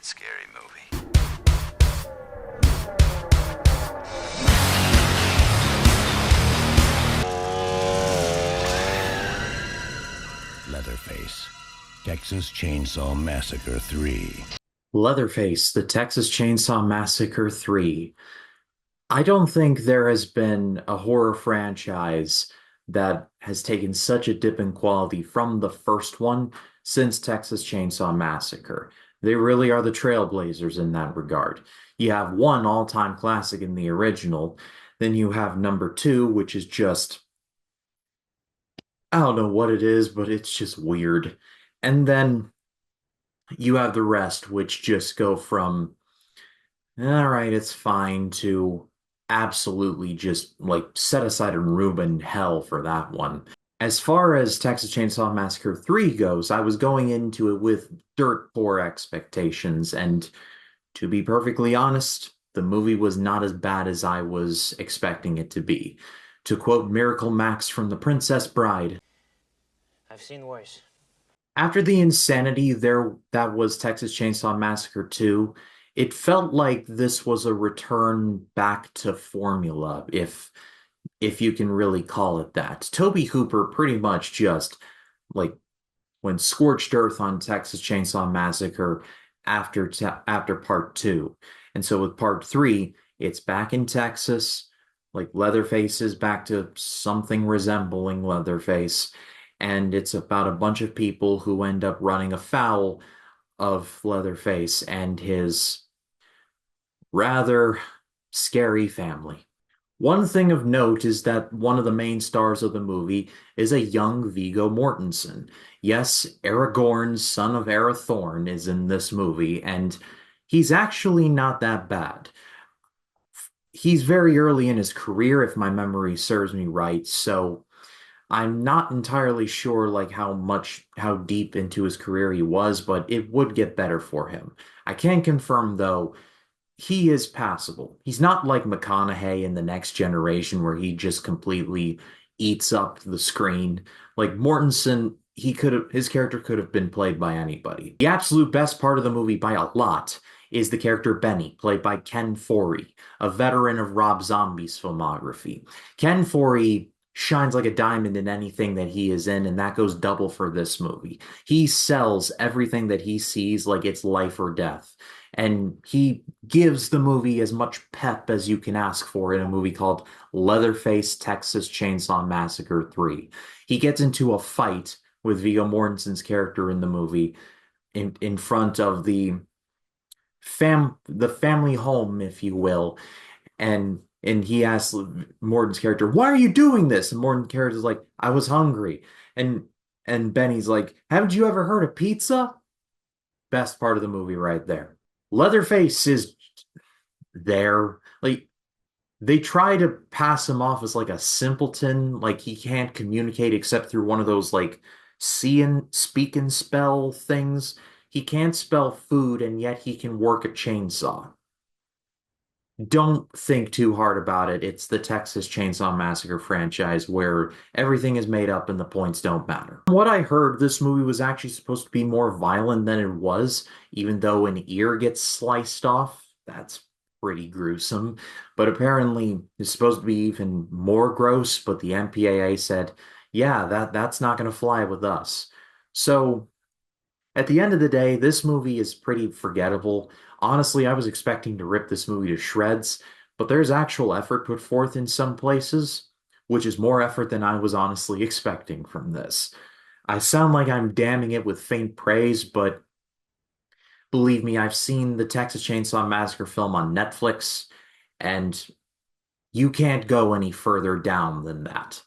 favorite scary movie. Leatherface, Texas Chainsaw Massacre 3. Leatherface, the Texas Chainsaw Massacre 3. I don't think there has been a horror franchise that has taken such a dip in quality from the first one since Texas Chainsaw Massacre. They really are the trailblazers in that regard. You have one all-time classic in the original, then you have number two, which is just, I don't know what it is, but it's just weird. And then you have the rest, which just go from all right, it's fine to absolutely just like set aside a room in hell for that one. As far as Texas Chainsaw Massacre 3 goes, I was going into it with dirt poor expectations, and to be perfectly honest, the movie was not as bad as I was expecting it to be. To quote Miracle Max from The Princess Bride, I've seen worse. after the insanity there that was Texas Chainsaw Massacre 2, it felt like this was a return back to formula, if you can really call it that. Toby Hooper pretty much just like went scorched earth on Texas Chainsaw Massacre after part 2. And so with part 3, it's back in Texas, like Leatherface is back to something resembling Leatherface, and it's about a bunch of people who end up running afoul of Leatherface and his rather scary family. One thing of note is that one of the main stars of the movie is a young Viggo Mortensen. Yes, Aragorn, son of Arathorn, is in this movie, and he's actually not that bad. He's very early in his career, if my memory serves me right, so I'm not entirely sure like how deep into his career he was, but it would get better for him. I can confirm though, he is passable. He's not like McConaughey in The Next Generation where he just completely eats up the screen. Like Mortensen, his character could have been played by anybody. The absolute best part of the movie by a lot is the character Benny, played by Ken Foree, a veteran of Rob Zombie's filmography. Ken Foree shines like a diamond in anything that he is in, and that goes double for this movie. He sells everything that he sees like it's life or death. And he gives the movie as much pep as you can ask for in a movie called Leatherface, Texas Chainsaw Massacre 3. He gets into a fight with Viggo Mortensen's character in the movie in front of the family home, if you will, and he asks Morton's character, "Why are you doing this?" And Morton's character is like, "I was hungry." And Benny's like, "Haven't you ever heard of pizza?" Best part of the movie right there. Leatherface is there. Like they try to pass him off as like a simpleton, like he can't communicate except through one of those like see and speak and spell things. He can't spell food and yet he can work a chainsaw. Don't think too hard about it. It's the Texas Chainsaw Massacre franchise where everything is made up and the points don't matter. From what I heard, this movie was actually supposed to be more violent than it was, even though an ear gets sliced off. That's pretty gruesome. But apparently it's supposed to be even more gross, but the MPAA said, yeah, that's not going to fly with us. So at the end of the day, this movie is pretty forgettable. Honestly, I was expecting to rip this movie to shreds, but there's actual effort put forth in some places, which is more effort than I was honestly expecting from this. I sound like I'm damning it with faint praise, but believe me, I've seen the Texas Chainsaw Massacre film on Netflix, and you can't go any further down than that.